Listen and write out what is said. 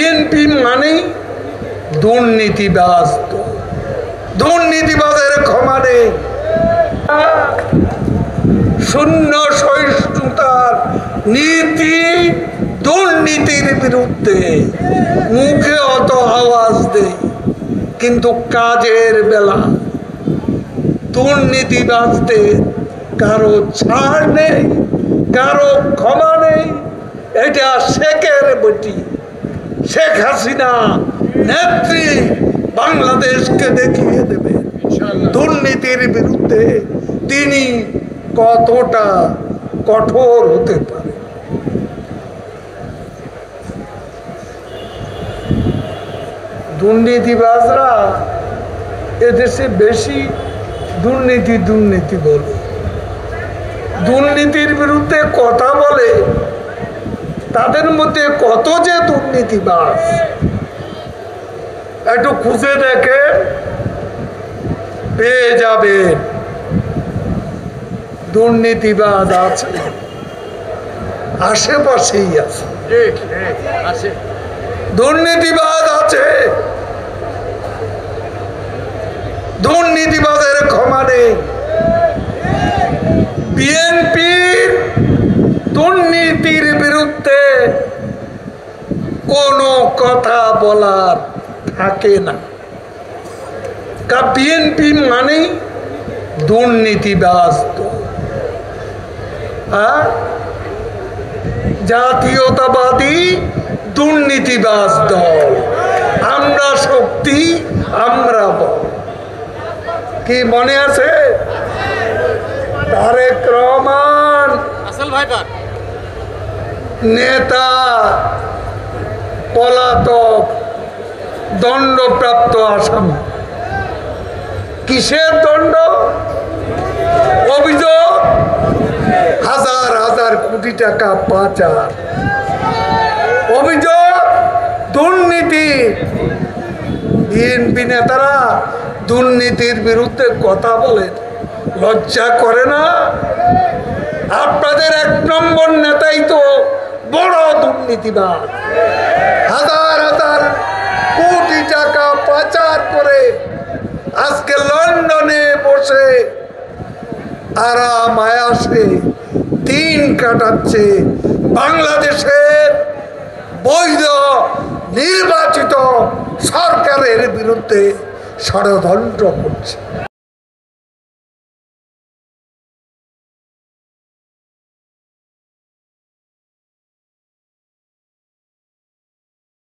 BNP মানেই দুর্নীতিবাজ। দুর্নীতিবাজের ক্ষমা নেই। শূন্য সহিষ্ণুতার নীতি দুর্নীতির বিরুদ্ধে মুখে অত আওয়াজ দেয়, কিন্তু কাজের বেলা দুর্নীতিবাজদের কারো ছাড় নেই, কারো ক্ষমা নেই। এটা শেখের বটি। শেখ হাসিনা নেত্রী বাংলাদেশকে দেখিয়ে দেবে দুর্নীতির বিরুদ্ধে তিনি কতটা কঠোর হতে পারে। দুর্নীতিবাজরা এদেশে বেশি দুর্নীতি বলে, দুর্নীতির বিরুদ্ধে কথা বলে। তাদের মধ্যে কত যে দুর্নীতিবাজ একটু খুঁজে দেখে পেয়ে যাবেন। দুর্নীতিবাজ আছে, আশেপাশেই আছে। দুর্নীতিবাজ আছে, দুর্নীতিবাজের ক্ষমা নেই। বিএনপির দুর্নীতির বিরুদ্ধে কোনো কথা বলার থাকে না। বিএনপি মানেই দুর্নীতিবাজ। জাতীয়তাবাদী দুর্নীতিবাজ দল। আমরা শক্তি, আমরা বল। কি মনে আছে? তারেক রহমান নেতা, পলাতক, দণ্ডপ্রাপ্ত আসামি। কিসের দণ্ড? অভিযোগ হাজার হাজার কোটি টাকা পাচার। অভিযোগ দুর্নীতি। বিএনপি নেতারা দুর্নীতির বিরুদ্ধে কথা বলেন, লজ্জা করে না? আপনাদের 1 নম্বর নেতাই তো বড় দুর্নীতিবাজ। হাজার হাজার কোটি টাকা পাচার করে আজকে লন্ডনে বসে আরাম আয়াসে দিন কাটাচ্ছে, বাংলাদেশের বৈধ নির্বাচিত সরকারের বিরুদ্ধে ষড়যন্ত্র করছে।